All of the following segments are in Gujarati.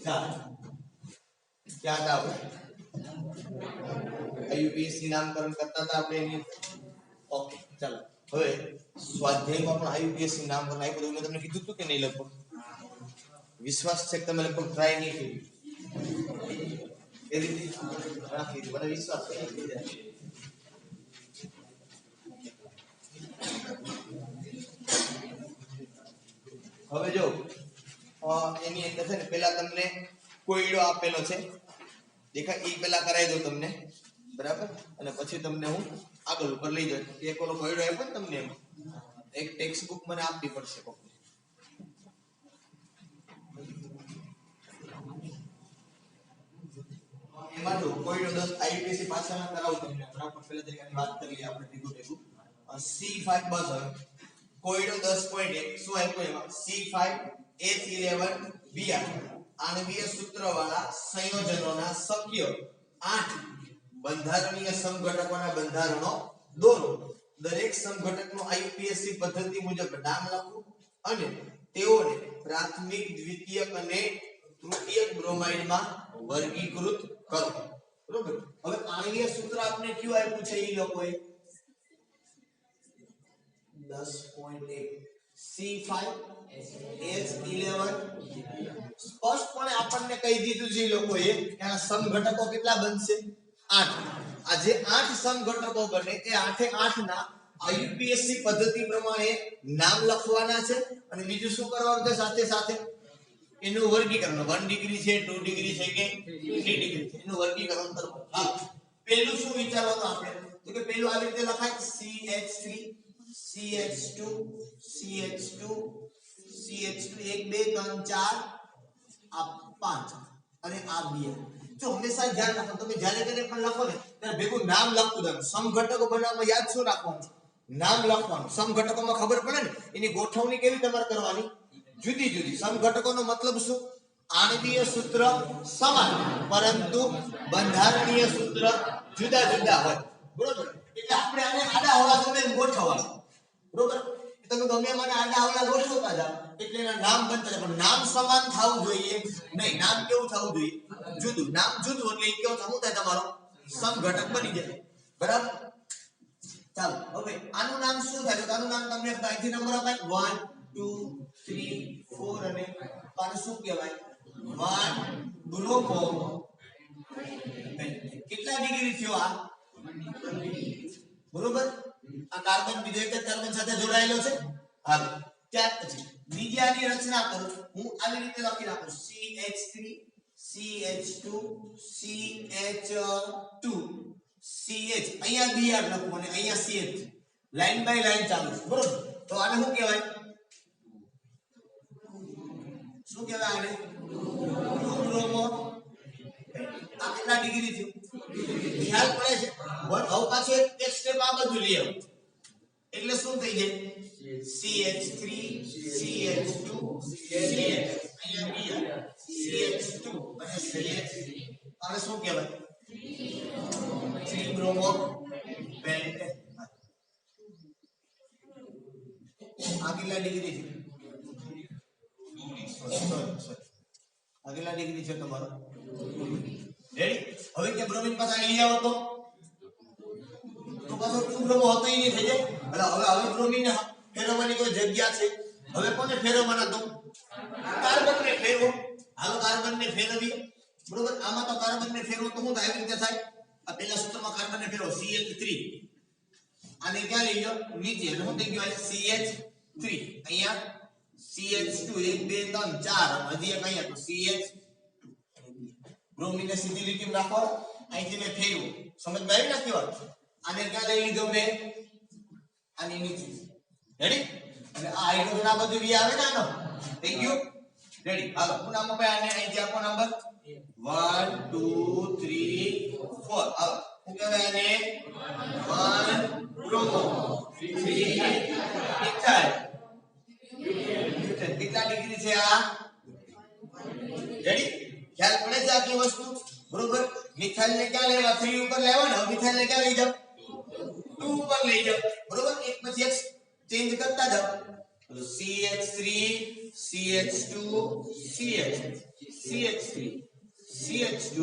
क्या था आईयूपीएसी नामकरण करता था આપણે ओके चलो હવે સ્વાધ્યાયમાં પણ આઈયુપીએસી નામકરણ આપ્યું મેં તમને કીધું હતું કે નહીં લગભગ વિશ્વાસ છે કે તમે લગભગ ટ્રાય નહીં કર્યું એ રીતે રાખી દીધું મને વિશ્વાસ છે હવે જો એની અંદર છે ને પહેલા તમને કોયડો આપેલો છે દેખાય એ પહેલા કરાવી દઉં તમને બરાબર અને પછી તમને હું આગળ ઉપર લઈ જાઉં એક ઓલો કોયડો આપ્યો ને તમને એક ટેક્સ્ટ બુક મને આપવી પડશે એમાં જો કોયડો 10 આઈયુપીએસી પાછળના કરાવું તમને બરાબર પહેલા તરીકેની વાત કરી લઈએ આપણે ભેગું ભેગું C5 બસ હોય કોયડો 10.1 શું આપ્યું એમાં C5 H11 Br આણ્વીય સૂત્રવાળા સંયોજનોના શક્ય 8 બંધારણીય સમઘટકોના બંધારણો દોરો દરેક સમઘટકનો આઈયુપીએસી પદ્ધતિ મુજબ નામ લખવું અને તેઓને પ્રાથમિક દ્વિતીયક અને તૃતીયક બ્રોમાઇડમાં વર્ગીકૃત કરો બરોબર હવે આણ્વીય સૂત્ર આપણે કયું આપ્યું છે ઈ લોકોએ 10.1 C5 H11 સ્પષ્ટપણે આપણને કહી દીધું છે ઈ લોકોએ કે આ સમઘટકો કેટલા બનશે 8 આ જે 8 સમઘટકો બને એ 8 ના આઈયુપીએસી પદ્ધતિ પ્રમાણે નામ લખવાના છે અને બીજું શું કરવાનું છે સાથે સાથે એનું વર્ગીકરણ 1 ડિગ્રી છે 2 ડિગ્રી છે કે 3 ડિગ્રી છે એનું વર્ગીકરણ કરવાનું હા પહેલું શું વિચારવાનું આપણે તો કે પહેલું આવી રીતે લખાય CH3 CH2 CH2 CH2 1 2 3 4 આ 5 અને આ 2 જો હંમેશા ધ્યાન રાખો તમે જ્યારે જ્યારે પણ લખો ને ત્યારે ભેગું નામ લખતું જાવ સમઘટકો બનાવવામાં યાદ શું રાખવાનું નામ લખવાનું સમઘટકોમાં ખબર પડે ને એની ગોઠવણી કેવી તમારે કરવાની જુદી જુદી સમઘટકોનો મતલબ શું આણ્વીય સૂત્ર સમાન પરંતુ બંધારણીય સૂત્ર જુદા જુદા હોય બરોબર એટલે આપણે આને આડા અવળા ગમે એમ ગોઠવવાનું બરોબર તમે ગમે એમ આને આડા અવળા ગોઠવતા જાવ એટલે એના નામ બનતા જાય પણ નામ સમાન થવું જોઈએ નહીં નામ કેવું થવું જોઈએ જુદું નામ જુદું એટલે એ કેવું થવું થાય તમારો સમઘટક બની જાય બરાબર ચાલો હવે આનું નામ શું થાય તો આનું નામ તમને અહીંથી નંબર અપાય 1 2 3 4 અને આને શું કહેવાય 1 બ્રોમો કેટલા ડિગ્રી થયો આ બરોબર આ કાર્બન બીજો એક જ કાર્બન સાથે જોડાયેલો છે હાલો ત્યાર પછી બીજી આની રચના કરું હું આવી રીતે લખી નાખું CH3 CH2 CH2 CH અહીંયા Br લખવું અને અહીંયા CH લાઈન બાય લાઈન ચાલુ છે બરોબર તો આને શું કહેવાય શું કહેવાય આને બ્રોમો આ કેટલા ડિગ્રી થયું ખ્યાલ પડે છે પણ હવે પાછો એક સ્ટેપ આ બાજુ લઈ આવો એટલે શું થઈ જાય CH3 CH2 CH અહીંયા CH2 અને CH આને શું કહેવાય 3 બ્રોમો પેન્ટેન આ કેટલા ડિગ્રી છે આગલા ડિગ્રી છે તમારો રેડી હવે કે બ્રોમિન પાછા લઈ આવો તો પાછો 2 બ્રોમો હતો ઈ નહીં થઈ જાય હવે બ્રોમિન ફેરવવાની કોઈ જગ્યા છે હવે કોને ફેરવવાના તો કાર્બનને ફેરવો હાલો કાર્બનને ફેરવીએ બરોબર આમાં તો કાર્બનને ફેરવો તો શું થાય આવી રીતે થાય આ પહેલા સૂત્રમાં કાર્બનને ફેરવો CH3 આને ક્યાં લઈ જાઓ નીચે એટલે શું થઈ ગયું CH3 અહીંયા CH2 1 2 3 4 હજી એક અહીંયા તો CH બ્રોમિનને સીધી લીટીમાં રાખો અહીંથી મેં ફેરવું સમજમાં આવી નથી વાત આને ક્યાં લઈ લીધો મેં આની નીચે રેડી એટલે આ હાઇડ્રોજન આ બધું વી આવે ને આનો થઈ ગયું રેડી હાલો હું નામ આપે આને અહીંથી આપો નંબર 1 2 3 4 હાલો હું કહેવાય આને 1 બ્રોમો 3 ઇથાઇલ કેટલા ડિગ્રી છે આ રેડી ખ્યાલ પડે છે આખી વસ્તુ બરોબર મિથાઇલ ને ક્યાં લેવા 3 ઉપર લેવા ને મિથાઇલ ને ક્યાં લઈ જાવ 2 ઉપર લઈ જાવ બરોબર એક પછી એક ચેન્જ કરતા જાવ CH3 CH2 CH CH3 CH2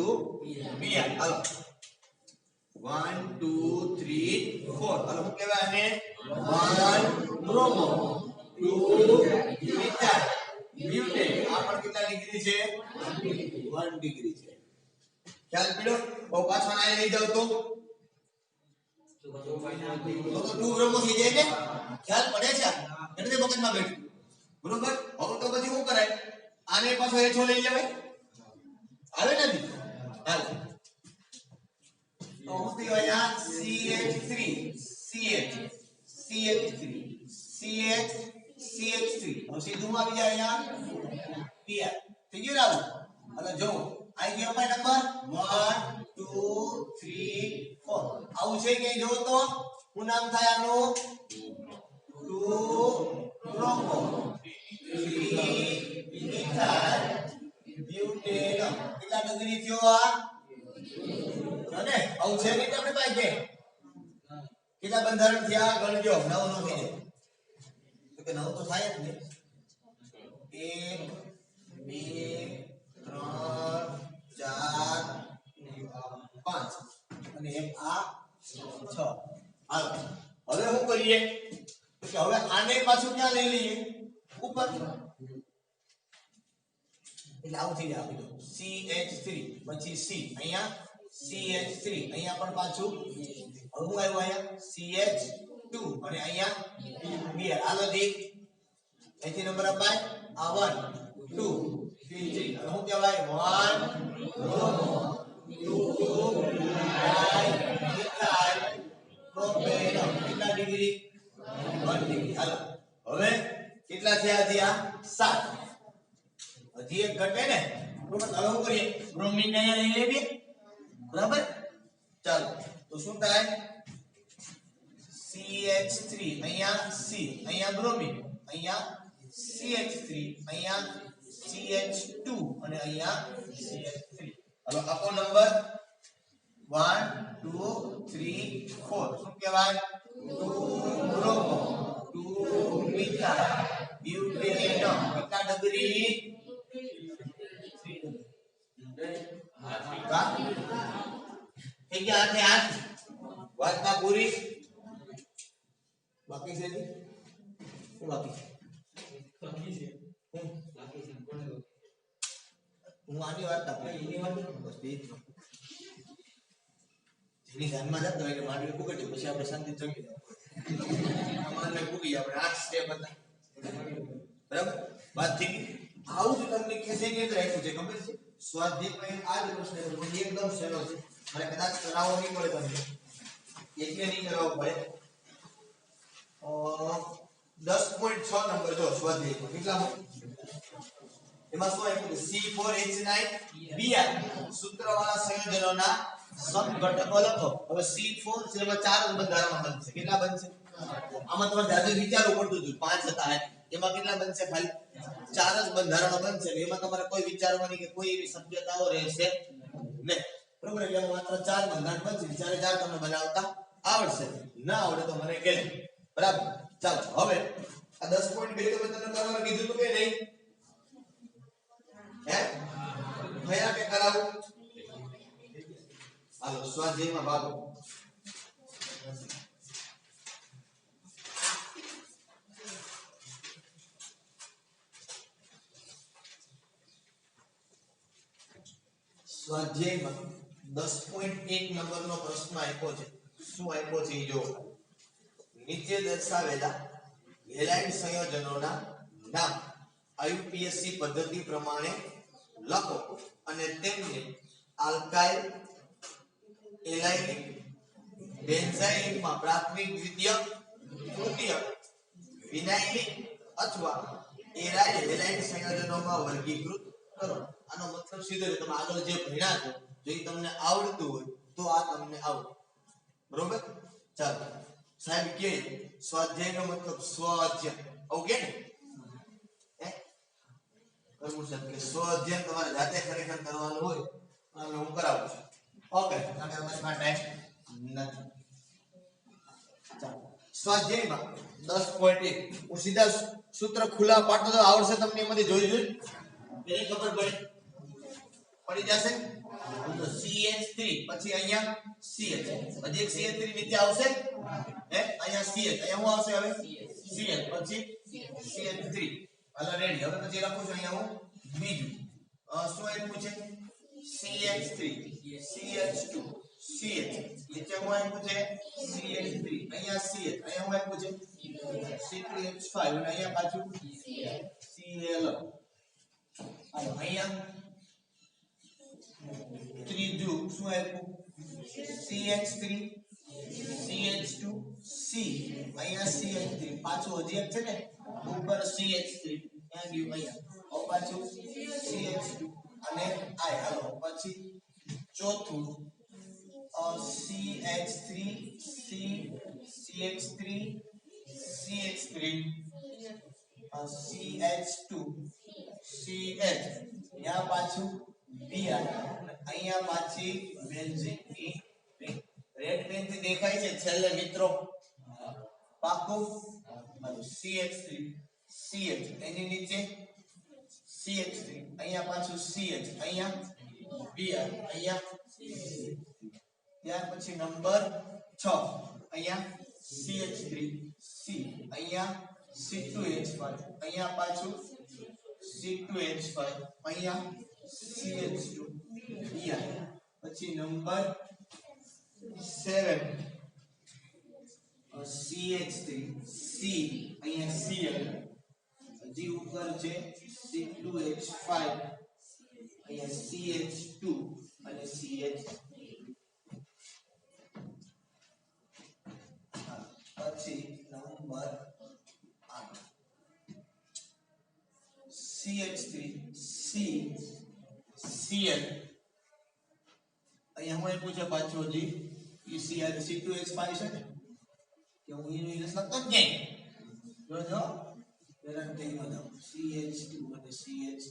Br હાલો 1 2 3 4 હાલો શું કહેવાય આને 1 બ્રોમો 2 મિથાઇલ બ્યુટેન આ પણ કેટલા ડિગ્રી છે 1 ડિગ્રી છે ખ્યાલ પડ્યો બહુ પાછો ના લઈ જાવ તો 2 બ્રોમો થઈ જાય ને ખ્યાલ પડે છે એટલે મગજમાં બેઠું બરોબર હવે તો પછી શું કરાય આને પાછો હેઠો લઈ લેવાય આવે ને હાલ તો હું થયો અહીંયા CH3 CH CH3 CH CH3 હવે સીધું આવી જાય અહીંયા Pr થઈ ગયું રાવ એટલે જો આઈ ગયો ભાઈ નંબર 1 2 3 4 આવું છે કે જો તો શું નામ થાય આનું 2 બ્રોમો 3 મિથાઇલ બ્યુટેન કેટલા ડિગ્રી થયો આ અને આવું છે ને આપણે પાસે કે કેટલા બંધારણ થયા ગણજો 9 નો થઈ જાય તો કે 9 તો થાય જ ને 1 2 3 4 5 અને એક આ 6 હાલ હવે શું કરીએ કે હવે આને પાછું ક્યાં લઈ લઈએ ઉપર એટલે આવું થઈ જાય આપી દો CH3 પછી C અહીંયા CH3 અહીંયા પણ પાછું હવે હું આવ્યો અહીંયા CH2 અને અહીંયા Br હાલો દી અહીંથી નંબર અપાય આ 1 2 3 હવે શું કહેવાય 1 2 મિથાઇલ પ્રોપેન કેટલા ડિગ્રી 1 ડિગ્રી હાલો હવે કેટલા થયા થયા 7 હજી એક ઘટે ને બરોબર હવે શું કરીએ બ્રોમિન અહીંયા લઈ લેવી બરાબર ચાલો તો શું થાય CH3 અહીંયા C અહીંયા બ્રોમિન અહીંયા CH3 અહીંયા CH2 અને અહીંયા CH3 હવે આપો નંબર 1 2 3 4 શું કહેવાય 2 બ્રોમો 2 મિથાઇલ બ્યુટેન કેટલા ડિગ્રી થઈ ગયા 8 વાતમાં પૂરી બાકી છે જી શું બાકી છે હું આની વાત એની વાત બસ બે જેની ધ્યાનમાં જતો એટલે માંડવી પુગટ્યું પછી આપણે શાંતિ જમી માંડવી પુગી આપણે 8 સ્ટેપ હતા બરાબર વાત થઈ આવું જ તમને કેસે ની અંદર આપ્યું છે ખબર છે સ્વાધ્યાય આ જ પ્રશ્ન એકદમ સહેલો છે મારે કદાચ કરાવવો નહીં પડે તમને એટલે નહીં કરાવવો પડે 10.6 નંબર જો સ્વાધ્યાય કેટલા એમાં શું આપ્યું C4H9Br સૂત્રવાળા સંયોજનોના સમઘટકો લખો હવે C4 જેમાં 4 બંધારણમાં બનશે કેટલા બનશે આમાં તમારે જાજુ વિચારવું પડતું હતું 5 હતા એમાં કેટલા બનશે ખાલી 4 જ બંધારણો બનશે એમાં તમારે કોઈ વિચારવાની કે કોઈ એવી શક્યતાઓ રહેશે નહીં બરોબર એટલે માત્ર 4 બંધારણ બનશે 4 તમને બનાવતા આવડશે ના આવડે તો મને કહેજો બરાબર ચાલો હવે આ 10.2 તો મેં તમને કરવાનું કીધું હતું કે નહીં હે ભયા કે કરાવું હાલો સ્વાધ્યાયમાં ભાગો સ્વાધ્યાયમાં 10.1 નંબરનો પ્રશ્ન આપ્યો છે શું આપ્યો છે એ જો નીચે દર્શાવેલા હેલાઇડ સંયોજનોના નામ IUPAC પદ્ધતિ પ્રમાણે લખો અને તેમને આલ્કાઇલ એલાઇનિક બેન્ઝાઇનમાં પ્રાથમિક દ્વિતીયક તૃતીયક વિનાઇલિક અથવા એરાઇલ હેલાઇડ સંયોજનોમાં વર્ગીકૃત કરો આનો મતલબ સીધો છે તમે આગળ જે ભણ્યા છો જો એ તમને આવડતું હોય તો આ તમને આવડે બરોબર ચાલો સાહેબ કે સ્વાધ્યાયનો મતલબ સ્વાધ્યાય ઓકે ને કરવું છે કે સ્વાધ્યાય તમારે જાતે ખરેખર કરવાનું હોય અને હું કરાવું છું ઓકે કારણ કે બસમાં ટાઈમ નથી ચાલો સ્વાધ્યાયમાં 10.1 હું સીધા સૂત્ર ખુલ્લા પાડતો તો આવડશે તમને એમાંથી જોઈ એને ખબર પડે પડી જશે તો CH3 પછી અહીંયા CH હજી એક CH3 નીચે આવશે હે અહીંયા CH અહીંયા શું આવશે હવે CH પછી CH3 હાલો રેડી હવે પછી લખું છું અહીંયા હું બીજું શું આપ્યું છે CH3 CH2 CH નીચે હું આપ્યું છે CH3 અહીંયા CH અહીંયા હું આપ્યું છે C2H5 અને અહીંયા પાછું Cl હાલો અહીંયા ત્રીજું શું આપ્યું CH3 CH2 C અહીંયા CH3 પાછું હજી એક છે ને ઉપર CH3 ત્યાં ગયું અહીંયા પાછું CH2 અને I હાલો પછી ચોથું CH3 C CH3 CH3 CH2 CH यहाँ पाछू Br અહીંયા પાછી બેન્ઝીનની રિંગ રેડ પેન થી દેખાય છે છેલ્લે મિત્રો પાકું CH3 CH એની નીચે CH3 અહીંયા પાછું CH અહીંયા Br અહીંયા ત્યાર પછી નંબર 6 અહીંયા CH3 C અહીંયા C2H5 અહીંયા પાછું C2H5 અહીંયા CH2 Br પછી નંબર 7 CH3 C અહીંયા Cl હજી ઉપર છે C2H5 અહીંયા CH2 અને CH પછી નંબર 8 CH3 C Cl અહીંયા હું આપ્યું છે પાછું હજી Cl C2H5 છે ને કે હું એનું ઇંગ્લિશ લખતો જ નહીં જોજો પેલા થઈ ગયો CH2 અને CH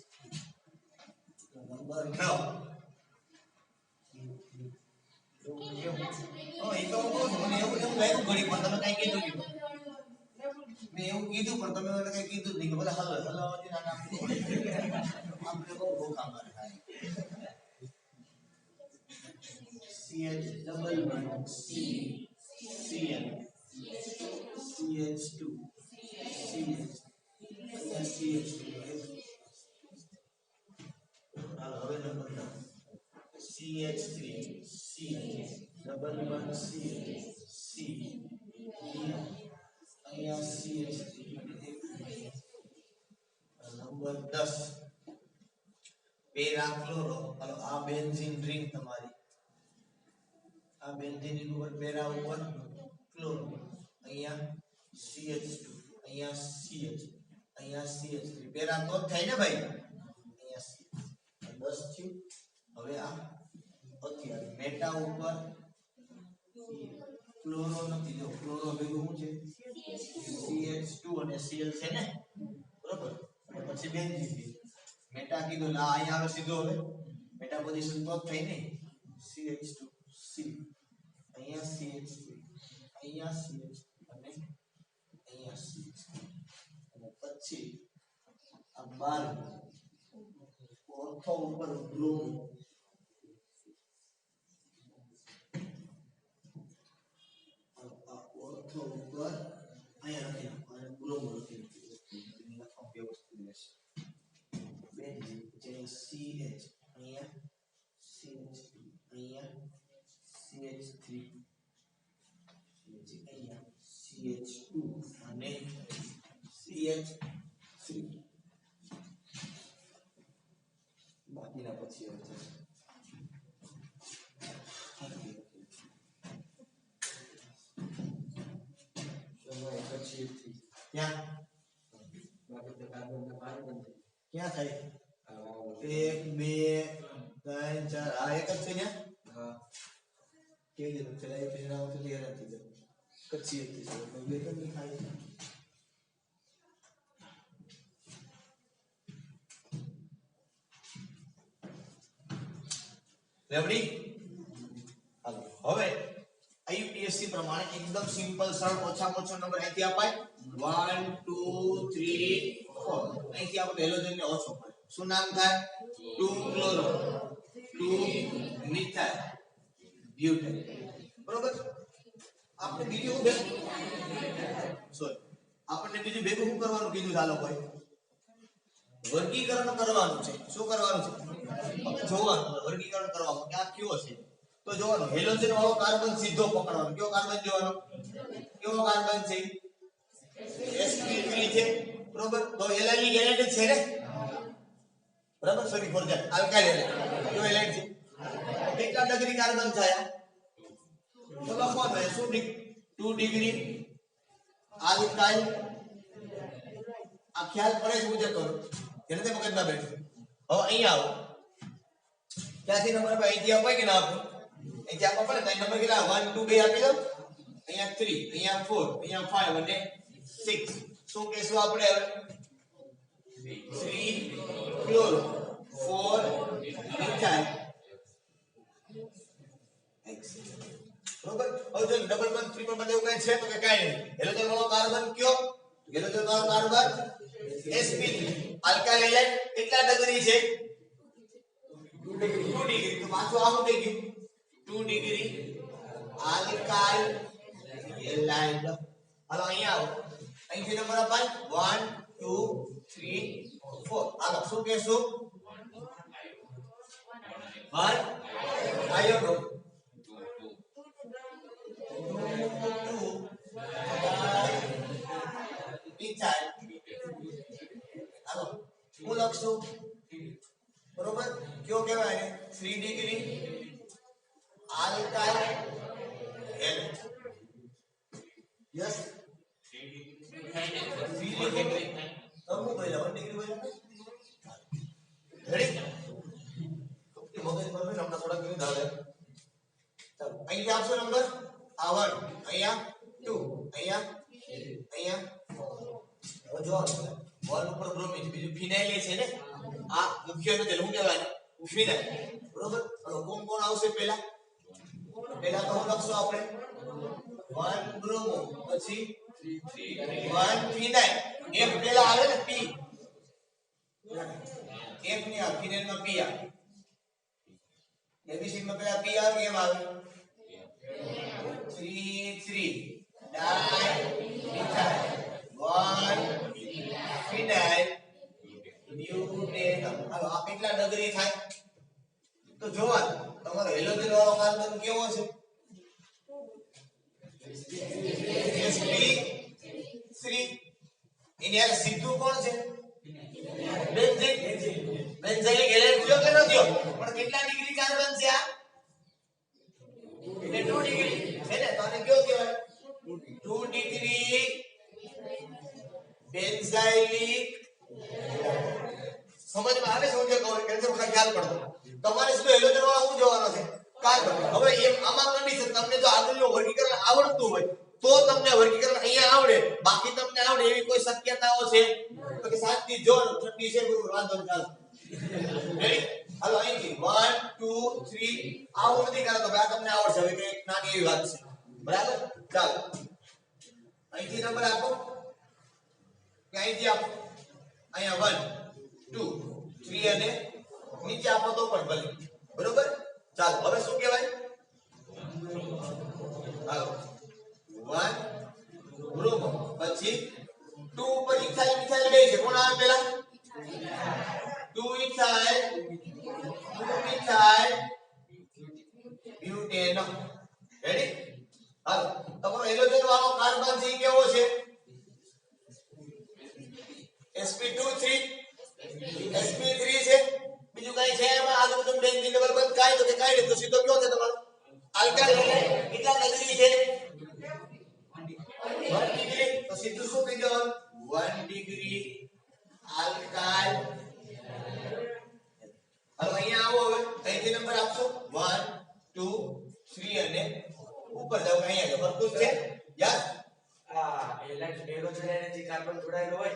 નંબર 9 એ તો મને એવું લાગ્યું ઘડી પણ તમે કઈ કીધું નહીં મેં એવું કીધું પણ તમે મને કઈ કીધું જ નહીં કે ભલે હલો હલો આપણે બહુ ભૂખા મારે થાય CH double bond C Cl CH2 CH CH2 હાલો હવે number 9 CH3 C double bond C C અહીંયા CH3 નંબર 10 પેરા ક્લોરો હાલો આ બેન્ઝીન રિંગ તમારી આ બેન્ઝીન ઉપર પેરા ઉપર ક્લોરો અહીંયા CH2 અહીંયા CH અહીંયા CH3 પેરા તો થાય ને ભાઈ અહીંયા 10 થયું હવે આ અત્યારે મેટા ઉપર ક્લોરો નથી જો ક્લોરો ભેગું શું છે CH2 અને Cl છે ને બરોબર અને પછી બેન્ઝીન મેટા કીધું ના અહીંયા આવે સીધો હવે મેટા પોઝિશન તો થઈ ને CH2 C અહીંયા CH3 અહીંયા CH અને અહીંયા CH અને પછી આ 12 ઓર્થો ઉપર બ્રોમિન ઓર્થો ઉપર અહીંયા લખી નાખો અને બ્રોમો લખી નાખો વ્યવસ્થિત રહેશે બેન્ઝીન જે CH અહીંયા CH2 અહીંયા CH3 અહીંયા CH2 અને CH3 બાકીના પછી આવશે ક્યાં ક્યાં થાય 1 2 3 4 આ એક જ છે ને હા કેવી રીતે ચલાય પછી આવું તો ક્લિયર નથી જતું કચ્છી હતી સર બે તો નહીં થાય રેડી હાલો હવે IUPAC પ્રમાણે એકદમ સિમ્પલ સરળ ઓછામાં ઓછો નંબર અહીંથી અપાય 1 2 3 4 અહીંથી આપણે હેલોજન ને ઓછો પડે શું નામ થાય 2 ક્લોરો 2 મિથાઇલ બ્યુટેન બરોબર આપણે બીજું સોરી આપણને બીજું ભેગું શું કરવાનું કીધું ચાલો ભાઈ વર્ગીકરણ કરવાનું છે શું કરવાનું છે જોવાનું વર્ગીકરણ કરવાનું કે આ કયો છે તો જોવાનું હેલોજન વાળો કાર્બન સીધો પકડવાનો કયો કાર્બન જોવાનો કેવો કાર્બન છે sp3 છે બરોબર તો એલાઇનિક એલાઇડ છે ને બરાબર સોરી ફોર ધેટ આલ્કાઇલ કયો એલાઇડ છે કેટલા ડિગ્રી કાર્બન થયા તો લખવાનું છે શું 2 ડિગ્રી આલ્કાઇલ આ ખ્યાલ પડે છે મુજબ કરો એને તે મગજમાં બેઠું હવે અહીંયા આવો ક્યાંથી નંબર પર અહીંથી અપાય કે ના આપો અહીંથી આપવા પડે તો નંબર કેટલા 1 2 બે આપી દો અહીંયા 3 અહીંયા 4 અહીંયા 5 અને 6 શું કહેશું આપણે હવે 3 ક્લોરો 4 મિથાઇલ બરોબર હવે જો ડબલ બંધ ટ્રિપલ બંધ એવું કઈ છે તો કે કાઈ નહીં હેલોજન વાળો કાર્બન કયો હેલોજન વાળો કાર્બન sp3 આલ્કાઇલ એલાઇડ કેટલા ડિગ્રી છે 2 ડિગ્રી તો પાછું આવું થઈ ગયું 2 ડિગ્રી આલ્કાઇલ એલાઇડ હાલો અહીંયા આવો અહીંથી નંબર અપાય 1 2 3 4 હાલો શું કહેશું 1 આયોડો 2 મિથાઇલ હાલો હું લખશું બરોબર કયો કહેવાય 3 degree alkyl allied yes 3 degree તમે બોલ્યા 1 ડિગ્રી બોલ્યા રેડી તો મગજ પર મેં હમણાં થોડા કિલો દાવ ચાલો અહીં આપશો નંબર આ 1 અહીંયા 2 અહીંયા જો બોલ ઉપર બ્રોમિન બીજું ફિનાઇલ છે ને આ મુખ્ય નથી શું કહેવાય ફિનાઇલ બરોબર કોણ કોણ આવશે પહેલા તો હું લખશું આપણે 1 બ્રોમો પછી 1 ફિનાઇલ F પહેલા આવે ને P F ની આ ફિનાઇલ માં P આવે એબીસી માં પહેલા P આવે કેમ આવે 3 ડાઈ મિથાઇલ 1 ફિનાઇલ બ્યુટેન હાલો આ કેટલા ડિગ્રી થાય તો જોવા તમારો હેલોજન વાળો કાર્બન કેવો છે sp3 એની આ સીધું કોણ છે બેન્ઝાઇલિક એલાઇડ થયો કે ન થયો પણ કેટલા ડિગ્રી કાર્બન છે આ એટલે 2 ડિગ્રી છે ને તો આને કયો કહેવાય 2 ડિગ્રી બેન્ઝાઇલિક સમજમાં આવે છે હું જે કહું કે તમને ખ્યાલ પડતો તમારે શું હેલોજન વાળો શું જોવાનો છે કાર્બન હવે એમ આમાં કન્ડિશન તમને જો આગળનું વર્ગીકરણ આવડતું હોય તો તમને વર્ગીકરણ અહીંયા આવડે બાકી તમને આવડે એવી કોઈ શક્યતાઓ છે તો કે શાંતિ જો ઠંડી છે બરોબર વાંધો ન ચાલો રેડી હાલો અહીંથી 1 2 3 આવું નથી કરો તો આ તમને આવડશે હવે કે નાની એવી વાત છે બરાબર ચાલો અહીંથી નંબર આપો કે અહીંથી આપો અહીંયા 1 2 3 અને નીચે આપો તો પણ ભલે બરોબર ચાલો હવે શું કહેવાય હાલો 1 બ્રોમો પછી 2 ઉપર ઇથાઇલ મિથાઇલ બે છે કોણ આવે પહેલા 2 ઇથાઇલ બ્યુટેન રેડી હાલો તમારો હેલોજન વાળો કાર્બન છે કેવો છે sp2 sp3 છે બીજું કઈ છે એમાં આગળ બધું બેન્ઝીન ડબલ બંધ કાઈ તો કે કાઈ નહીં તો સીધો કયો છે તમારો આલ્કાઇલ કેટલા ડિગ્રી છે 1 ડિગ્રી તો સીધું શું કહી દેવાનું 1 ડિગ્રી આલ્કાઇલ હવે અહીંયા આવો હવે અહીંથી નંબર આપશો 1 2 3 અને ઉપર જાવ અહીંયા જો બરકુસ છે યસ આ હેલોજન એનર્જી કાર્બન જોડાયેલો હોય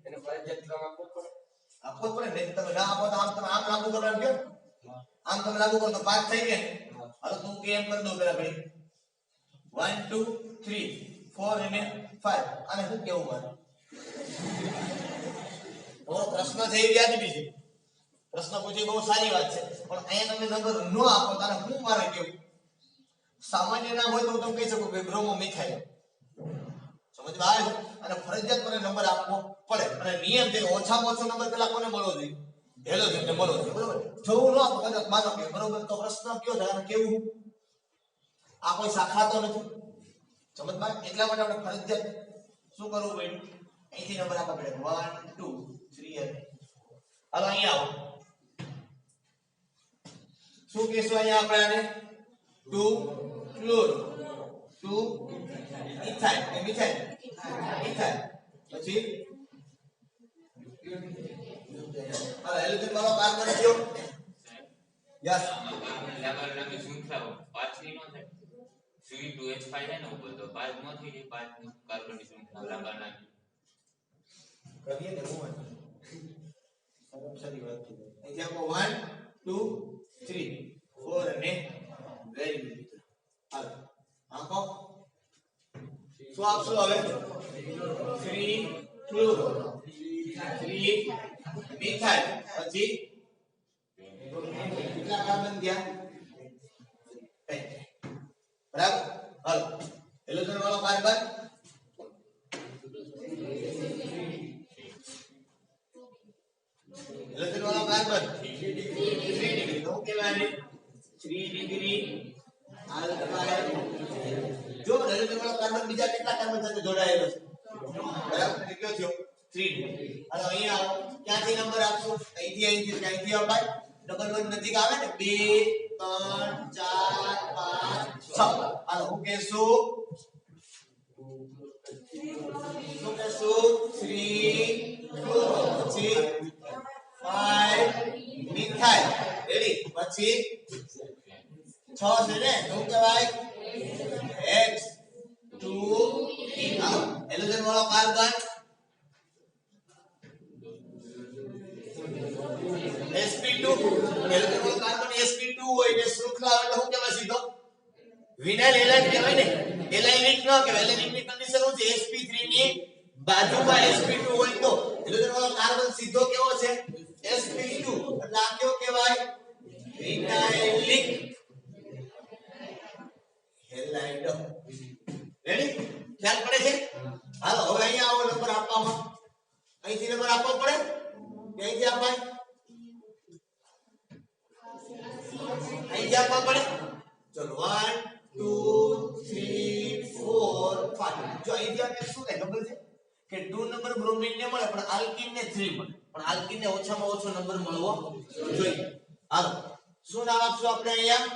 એને ફરજિયાત ક્રમ આપવો પડે ને તમે ના આપો તો આમ લાગુ કરવાનું કયો આમ તમે લાગુ કરો તો 5 થઈ ગયા હવે તું કેમ કરી દો પેલા ભાઈ 1 2 3 4 અને 5 આને શું કેવું મારે ઓરો પ્રશ્ન છે એ યાદ બી છે પ્રશ્ન પૂછી બહુ સારી વાત છે, પણ અહીંયા તમે નંબર ન આપો તારે હું મારે કેવું? સામાન્ય નામ હોય તો હું તમને કહી શકું કે બ્રોમો મિથાઇલ, સમજમાં આવે છે? અને ફરજિયાત મને નંબર આપવો પડે, અને નિયમ છે ઓછામાં ઓછો નંબર પેલા કોને મળવો જોઈએ? હેલોજનને મળવો જોઈએ, બરોબર? જો હું ન આપું કદાચ માનો કે બરોબર, તો પ્રશ્ન કયો છે અને કેવું? આ કોઈ શાખા તો નથી, સમજમાં? એટલા માટે આપણે ફરજિયાત શું કરવું પડે? અહીંથી નંબર આપવા પડે 1 2 3 અને હાલો અહીંયા આવો. શું કહેશું અહીંયા આપણે આને? 2 ક્લોરો, 2 ઇથાઇલ, એ મિથાઇલ, ઇથાઇલ, પછી હવે હેલોજન વાળો કાર્બન કયો? યસ, લાંબી શૃંખલાઓ પાછલી નો થાય. C2H5 છે ને ઉપર તો 5 નો થઈ જાય, 5 કાર્બનની શૃંખલા લાંબા નાખી. કરીએ ને હું સારી વાત છે. અહીંથી આપો 1 2 3 4 અને વેરી ગુડ. હાલો આંકો શું આપશું હવે? 3 ક્લોરો, 3 મિથાઇલ, પછી કેટલા કાર્બન ગયા? 2. બરાબર. હાલો હેલોજન વાળો કાર્બન હેલોજન વાળો કાર્બન 3 ડિગ્રી તો કેવાય ને 3 ડિગ્રી આલ્કાઇલ. જો હેલોજન વાળો કાર્બન બીજા કેટલા કાર્બન સાથે જોડાયેલો છે? બરાબર, એટલે કયો થયો? 3 ડિગ્રી. હાલો અહીંયા આવો, ક્યાંથી નંબર આપશું? અહીંથી ક્યાંથી અપાય? ડબલ 1 નજીક આવે ને 2 3 4 5 6. હાલો હું કહેશું 3 ક્લોરો, પછી 5 મિથાઇલ, રેડી, પછી 6 છે ને શું કહેવાય? H2. હેલોજન વાળો કાર્બન sp2. હેલોજન વાળો કાર્બન sp2 હોય ને શૃંખલા એટલે શું કહેવાય? સીધો વિનાઇલ હેલાઇડ કહેવાય ને, એલાઇનિક ન કહેવાય. એલાઇનિક ની કન્ડિશન શું છે? sp3 ની બાજુમાં sp2 હોય તો હેલોજન વાળો કાર્બન સીધો કેવો છે? sp2. એટલે આ કેવો કહેવાય? વિનાઇલિક હેલાઇડ. રેડી? ખ્યાલ પડે છે? હાલો હવે અહીંયા આવો નંબર આપવામાં. અહીંથી નંબર આપવો પડે કે અહીંથી અપાય? અહીંથી આપવા પડે. ચલો 1 2 3 4 5. જો અહીંથી આપણે શું થાય ખબર છે કે 2 નંબર બ્રોમિન ને મળે પણ આલ્કીન ને 3 મળે, પણ આલ્કીન ને ઓછામાં ઓછો નંબર મળવો જોઈએ. હાલો શું નામ આપશું આપણે અહીંયા?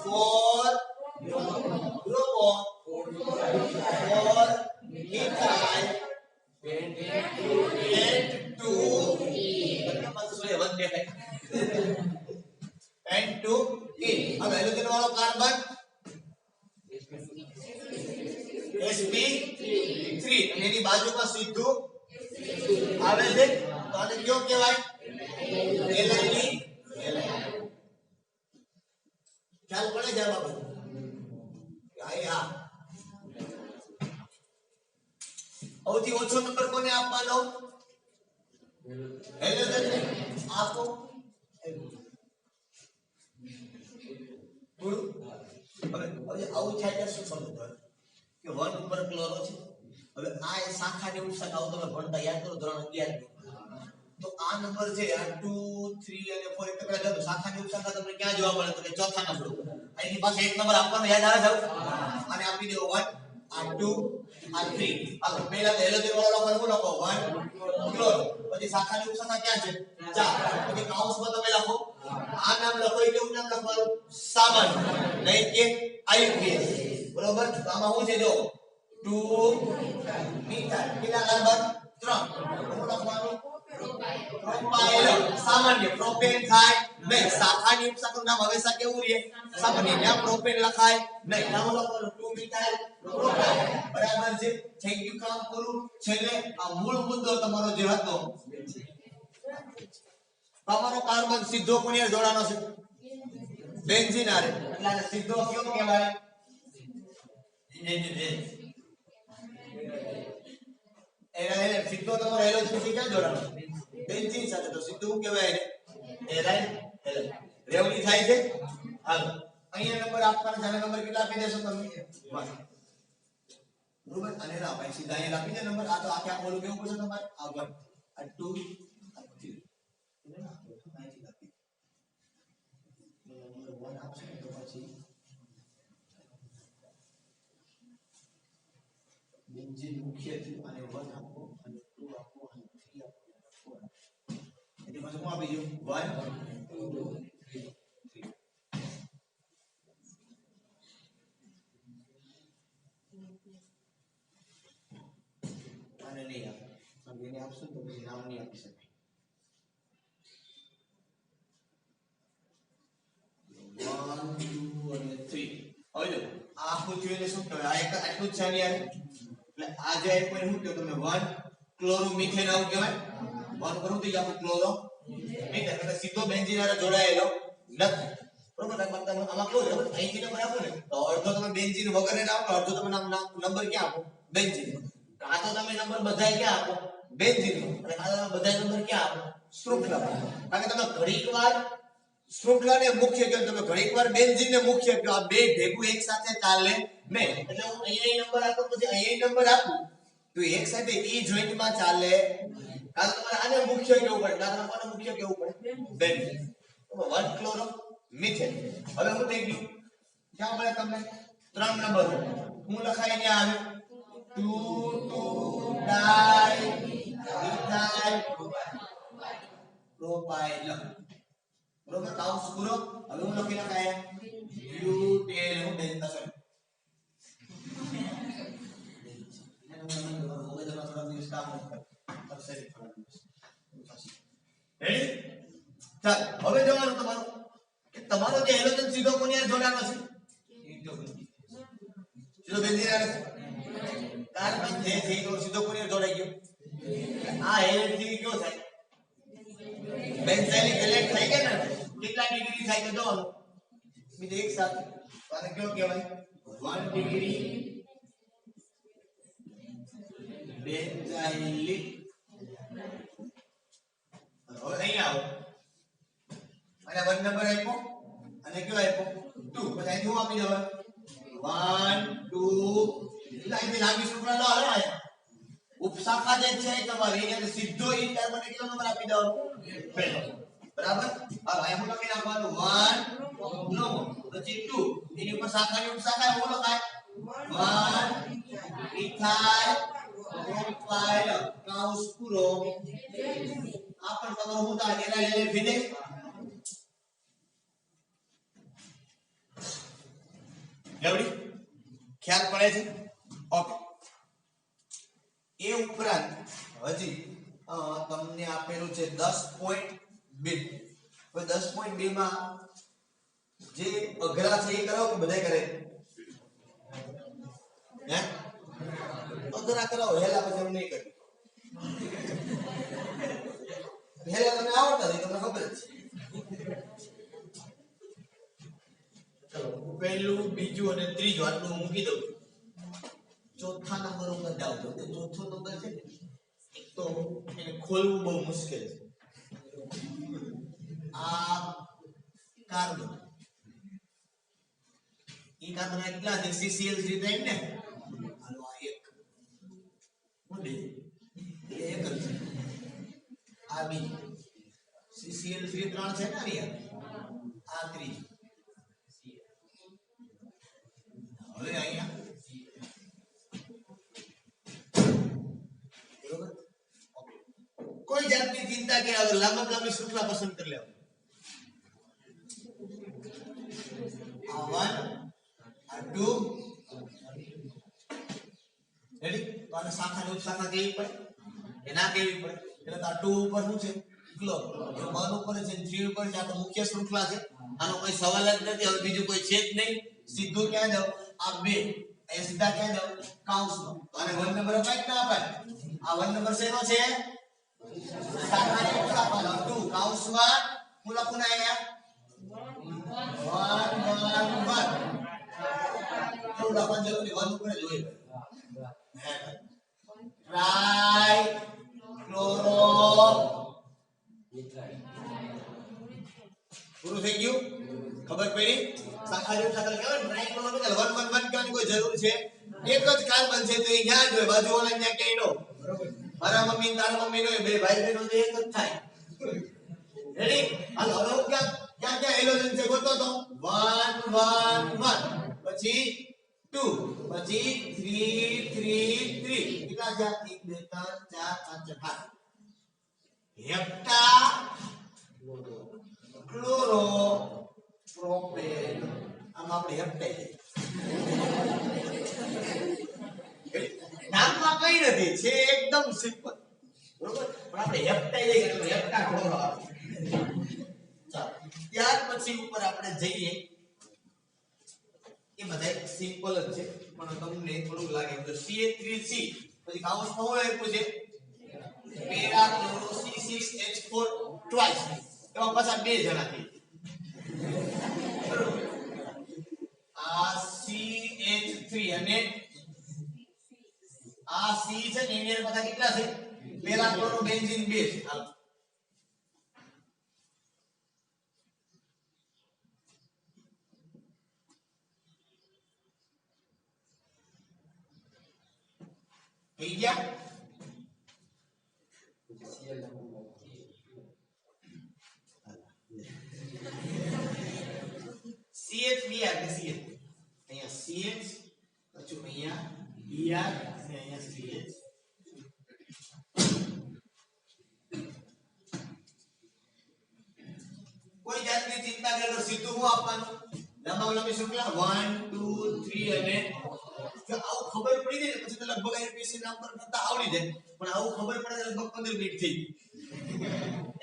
4 bromo, 4 methyl and 2 and 2 in. હવે હેલોજન વાળો કાર્બન sp3 અને એની બાજુમાં સીધું આવે છે તો આને કયો કહેવાય? એલાઇનિક હેલાઇડ. ખ્યાલ પડે છે બાબત? હા. સૌથી ઓછો નંબર કોને આપવાનો? હેલોજનને આપો. હવે આવું થાય ત્યારે શું સમજો કે 1 ઉપર ક્લોરો છે. હવે આ શાખાની ઉપશાખાઓ તમે ભણતા યાદ કરો ધોરણ 11. તો આ નંબર છે આ 2 3 અને 4 એટલે પેલા જો શાખાની ઉપશાખા તમને ક્યાં જોવા મળે? તો કે ચોથા નંબર ઉપર. અહીંની પાસે એક નંબર આપવાનો યાદ આવે છે? અને આપી દેવો 1 આ 2 આ 3. હાલો પહેલા તો હેલોજન વાળો લખો, લખો 1 ક્લોરો, પછી શાખાની ઉપશાખા ક્યાં છે? 4. પછી કૌંસમાં તમે લખો આ નામ લખો. એ કેવું નામ લખવાનું? સામાન્ય, નહીં કે આયુર્વેદ. બરોબર? તો આમાં શું છે? જો 2 મિથાઇલ, કેટલા કાર્બન? 3. શું લખવાનું? પ્રોપાઇલ. સામાન્ય પ્રોપેન થાય નહીં. શાખાની ઉપશાખાનું નામ હંમેશા કેવું રહે? સામાન્ય. ત્યાં પ્રોપેન લખાય નહીં. નામ લખવાનું 2 મિથાઇલ પ્રોપાઇલ. બરાબર છે? થઈ ગયું કામ પૂરું. છેલ્લે આ મૂળ મુદ્દો તમારો જે હતો, તમારો કાર્બન સીધો કોની હારે જોડાનો છે? બેન્ઝીન હારે. એટલે આને સીધો કયો કહેવાય? એને સીધો તમારો હેલોજન થી ક્યાં જોડાનો? બેન્ઝીન સાથે તો સીધું શું કહેવાય એને એરાઇલ હેલાઇડ રેવડી થાય છે હાલો અહીંયા નંબર આપવાના જાણે નંબર કેટલા આપી દેશો તમે 1 બરોબર અને ના ભાઈ સીધા અહીંયા આપી દે નંબર આ તો આખે આખું બોલું કેવું પડશે તમારે આ 1 આ 2 આ 3 એને ના અહીંથી આપી નંબર 1 આપશે તો પછી બેન્ઝીન મુખ્ય થયું અને 1 આપો અને 2 આપો અને 3 આપો અને 4 એટલે પાછું શું આપી દઉં 1 2 3 અને નહીં આપે એને આપશું તો પછી નામ નહીં આપી શકે 1 2 અને 3 હવે જો આ આખું થયું એટલે શું કહેવાય આ એક આટલું જ છે આની યાર એટલે આ જે એક પોઈન્ટ શું કહો તમે 1 ક્લોરોમિથેન આવું કહેવાય 1 કરું તો આખું ક્લોરો મિથેન એટલે સીધો બેન્ઝીન હારે જોડાયેલો નથી બરોબર આમાં કેવું છે અહીંથી નંબર આપો ને તો અડધો તમે બેન્ઝીન વગર ને આપો અડધો તમે નંબર ક્યાં આપો બેન્ઝીન આ તો તમે નંબર બધાય ક્યાં આપો બેન્ઝીન અને આ તમે બધાય નંબર ક્યાં આપો શૃંખલા કારણ કે તમે ઘણીકવાર શૃંખલાને મુખ્ય કહો તમે ઘણીકવાર બેન્ઝીનને મુખ્ય કહો આ બે ભેગું એક સાથે ચાલે નહીં એટલે હું અહીંયા નંબર આપું પછી અહીંયા નંબર આપું તો એક સાથે ઈ જોઈન્ટમાં ચાલે કારણ તમારે આને મુખ્ય કેવું પડે ના તમારે મુખ્ય કેવું પડે બેન્ઝીન 1 ક્લોરો મિથેન હવે હું થઈ ગયું ક્યાં મળે તમને 3 નંબર હું લખાય અહીંયા આવે 2 ડાઈ મિથાઇલ પ્રોપાઇલ બરોબર કાઉસ પૂરો હવે હું લખી લખાય બ્યુટેન હું બેન્ઝીન સર ચાલ હવે જોવાનું તમારું કે તમારો જે હેલોજન સીધો કોની હારે જોડાનો છે સીધો બેન્ઝીન હારે કારણ કે જે તો સીધો કોની હારે જોડાઈ ગયો આ હેલેજથી કયો થાય બેન્ઝાઇલિક હેલાઇડ થઈ ગયા ને કેટલા ડિગ્રી થાય તો જોવાનું બીજે એક સાથે તો આને કયો કહેવાય 1 ડિગ્રી બેન્ઝાઇલિક હવે અહીંયા આવો અને 1 નંબર આપ્યો અને કયો આપ્યો 2 પછી અહીં હું આપી દઉં 1 2 લાઈન લાંબી શૃંખલા લો હાલો આયા ઉપશાખા જે છે તમારી એને સીધો ઈ કાર્બન કેટલો નંબર આપી દો પહેલો બરાબર હવે અહીં હું લખી નાખવાનું 1 નો પછી 2 એની ઉપર શાખાની ઉપશાખા એવું લખાય 1 ઇથાઇલ પ્રોપાઇલ કાઉસ પૂરો આ પણ તમારો હું તા એના લેલે ભીને લેવડી ખ્યાલ પડે છે ઓકે એ ઉપરાંત હજી તમને આપેલું છે 10.2 હવે 10.2 માં જે અઘરા છે એ કરો કે બધાય કરે હે અઘરા કરો હેલા પછી હું નહીં કરી હેલા તમને આવડતા નથી તમને ખબર જ છે ચલો પહેલું બીજું અને ત્રીજું આટલું મૂકી દઉં ચોથા નંબર ઉપર જાવ તો ચોથો નંબર છે એક તો એને ખોલવું બહુ મુશ્કેલ છે આ કાર્બન ઈ કાર્બન એટલા છે CCl3 થાય ને હાલો આ એક મોડે એ એક જ છે આ બી CCl3 ત્રણ છે ને યાર આ ત્રીજું હવે અહીંયા कोई जातनी चिंता के अगर लांबी श्रृंखला पसंद कर ले आ 1 आ 2 રેડી તો આને શાખાની ઉપશાખા કેવી પડે એના કેવી પડે એટલે આ 2 ઉપર શું છે ક્લોર એ 1 ઉપર છે 3 ઉપર છે આ તો મુખ્ય શ્રૃંખલા છે આનો કોઈ સવાલ જ નથી હવે બીજું કોઈ છે જ નહીં સીધું ક્યાં જાવ આ બે એ સીધા ક્યાં જાવ કાઉન્સમાં તો આને 1 નંબર અપાય કે ના અપાય આ 1 નંબર શેનો છે શાખાની ઉપશાખા 2 કાઉન્સમાં હું લખું ને અહીંયા 1 1 1 એવું લખવાનું જરૂર નહીં 1 ઉપર જોઈ ટ્રાય ક્લોરો પૂરું થઈ ગયું ખબર પડી શાખા જેવું શાખા કહેવાય ટ્રાયંગલ 1 1 1 કહેવાની કોઈ જરૂર છે એક જ કાર્બન છે તો એ ન્યા જ હોય બાજુ વાળા ન્યા ક્યાંય નો મારા મમ્મી તારા મમ્મી નો બે ભાઈ બહેનો તો એક જ થાય રેડી હાલો હવે હું ક્યાં ક્યાં ક્યાં હેલોજન છે ગોતો તો 1 1 1 પછી 2 પછી 3 3 3 કેટલા છે 1 2 3 4 5 6 હેપ્ટા ક્લોરો પ્રોપેન આમ આપણે હેપ્ટાઇડ નામમાં કઈ નથી છે એકદમ સિમ્પલ બરોબર પણ આપણે હેપ્ટાઇડ એટલે હેપ્ટા ક્લોરો આવે ચાલો ત્યાર પછી ઉપર આપણે જઈએ એ બધા સિમ્પલ જ છે પણ તમને થોડું લાગે તો CH3C પછી કાઉન્સમાં હોય આપ્યું છે પેરા ક્લોરો C6H4 ટ્વાઇસ એમાં પાછા બે જણા થઈ બરોબર આ CH3 અને આ C છે ને એની પાછા કેટલા છે પેરા ક્લોરો બેન્ઝીન બે છે હાલો થઈ ગયા CH Br ને CH અહીંયા CH પછી અહીંયા Br અને અહીંયા CH કોઈ જાતની ચિંતા કરે તો સીધું હું આપવાનું લંબાવલંબી શૃંખલા 1 2 3 અને જો આવું ખબર પડી જાય પછી તો લગભગ આઈપીસી નંબર કરતા આવડી જાય પણ આવું ખબર પડે લગભગ 15 મિનિટ થઈ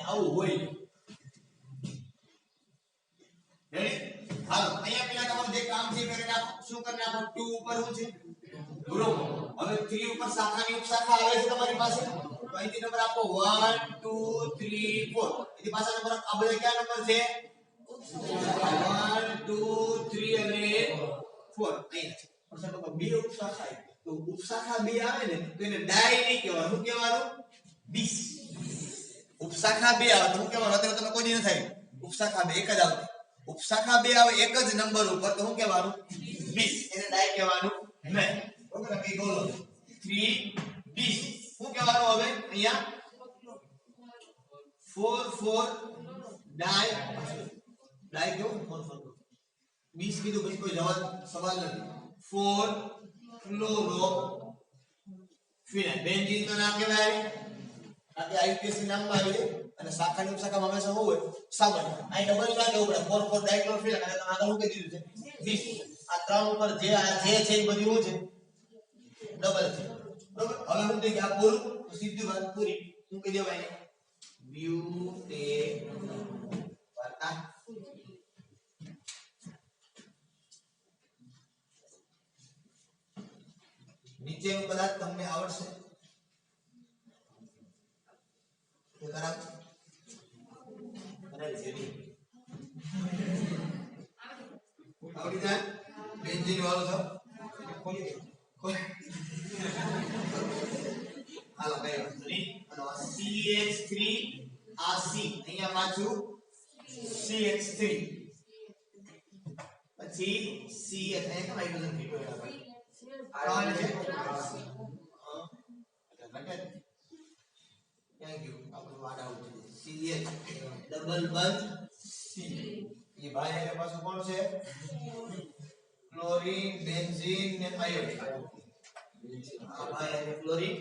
આવું હોય રેડી હાલો અહીંયા પેલા તમારું જે કામ છે કરી નાખો શું કરી નાખો 2 ઉપર હું છે બરોબર હવે 3 ઉપર શાખાની ઉપશાખા આવે છે તમારી પાસે તો અહીંથી નંબર આપો 1 2 3 4 એની પાસે નંબર આ બધા કયા નંબર છે 1 2 3 અને 4 અહીંયા છે પણ બે ઉપશાખા તો ઉપશાખા બે આવે ને તો એને ડાય નહીં કહેવાનું શું કહેવાનું બીસ ઉપશાખા બે આવે તો શું કહેવાનું અત્યારે તમે કોઈ નહીં થાય ઉપશાખા બે એક જ આવતી ઉપશાખા બે આવે એક જ નંબર ઉપર તો શું કહેવાનું 20 એને ડાય કહેવાનું નહીં ઓકે ને કઈ બોલો 3 20 શું કહેવાનું હવે અહીંયા 4 4 ડાય ડાય કેવું 4 4 20 કીધું પછી કોઈ જવાબ સવાલ નથી 4 ક્લોરો ફિનાઇલ બેન્ઝીન તો ના કહેવાય આ કે આઈપીસી નામમાં આવે અને શાખાની ઉપશાખામાં હંમેશા શું હોય સામાન્ય આ ડબલ ના કેવું પડે 4 4 ડાયક્લોરોફિનાઇલ અને તમે આગળ શું કહી દીધું છે 20 આ ત્રણ ઉપર જે આ જે છે એ બધું શું છે ડબલ છે બરોબર હવે હું કહી આ પૂરું તો સીધી વાત પૂરી હું કહી દેવાય બ્યુટે વાર્તા નીચેનું કદાચ તમને આવડશે તો કરાવ અને જેની આવડી જાય બેન્ઝીન વાળો છો ખોલી હાલો કઈ વાંધો નહીં અને CH3 આ C અહીંયા પાછું CH3 પછી CH અહીંયા કેમ હાઇડ્રોજન પીટો એના ભાઈ આને છે થેન્ક યુ આપણું વાડ આઉટ CH ડબલ બંધ C એ ભાઈ એના પાછું કોણ છે ક્લોરીન બેન્ઝીન ને આયોડિન આ ભાઈ અને ક્લોરીન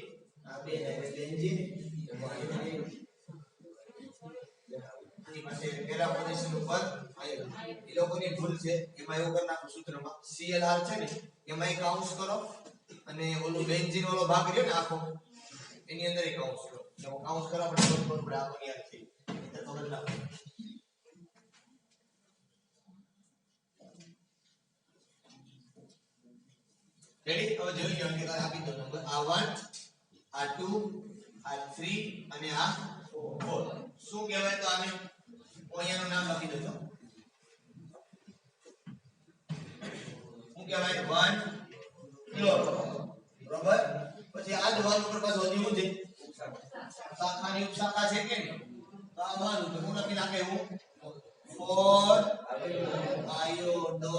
આ બે અને બેન્ઝીન આની પાસે પહેલા પોઝિશન ઉપર આયોડિન એ લોકોની ભૂલ છે એમાં એવું કરી નાખો સૂત્રમાં CLR છે ને એમાં એક કાઉન્સ કરો અને ઓલું બેન્ઝીન વાળો ભાગ રહ્યો ને આખો એની અંદર એક કાઉન્સ કરો જો કાઉન્સ કરવા પડે તો આપણે આખો યાદ થઈ એટલે ખબર ના પડે રેડી હવે જોઈ લો કે આપી દો નંબર આ 1 આ 2 આ 3 અને આ 4 શું કહેવાય તો આને અહીંયાનું નામ લખી દેજો શું કહેવાય 1 ક્લોરો બરોબર પછી આ જવાબ ઉપર પાછો હજી હું છે શાખાની ઉપશાખા છે કે નહીં તો આવવાનું તો હું લખી નાખે હું ફોર આયોડો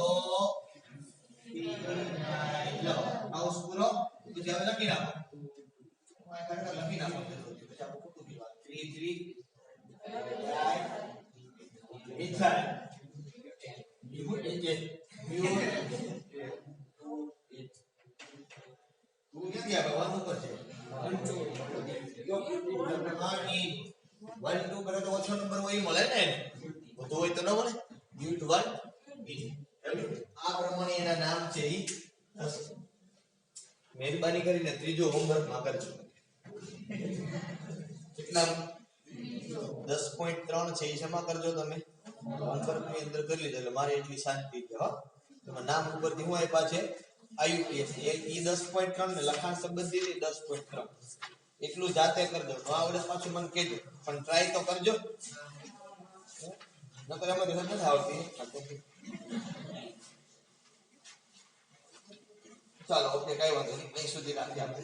લો હાઉસ પૂરો પછી હવે લખી નાખો હું આ ખરેખર લખી નાખો પછી આપણે ખોટું કીધું 3 ઇથાઇલ તું ક્યાંથી આવે 1 ઉપર છે 1 2 કરે તો ઓછો નંબર હોય મળે ને વધુ હોય તો ન મળે યુનિટ 1 આ પ્રમાણે એના નામ છે ઈ મહેરબાની કરીને ત્રીજો હોમવર્ક માં કરજો કેટલા 10.3 છે ઈ ક્ષમા કરજો તમે હોમવર્ક ની અંદર કરી લીધો એટલે મારે એટલી શાંતિ છે હો તમે નામ ઉપરથી હું આપ્યા છે IUPAC ઈ 10.3 ને લખાણ સંબંધી 10.3 એટલું જાતે કરજો ન આવડે પાછું મને કહેજો પણ ટ્રાય તો કરજો નકર એમાં ધ્યાન નથી આવતી ચાલો ઓકે કઈ વાંધો નહીં અહીં સુધી રાખીએ આપણે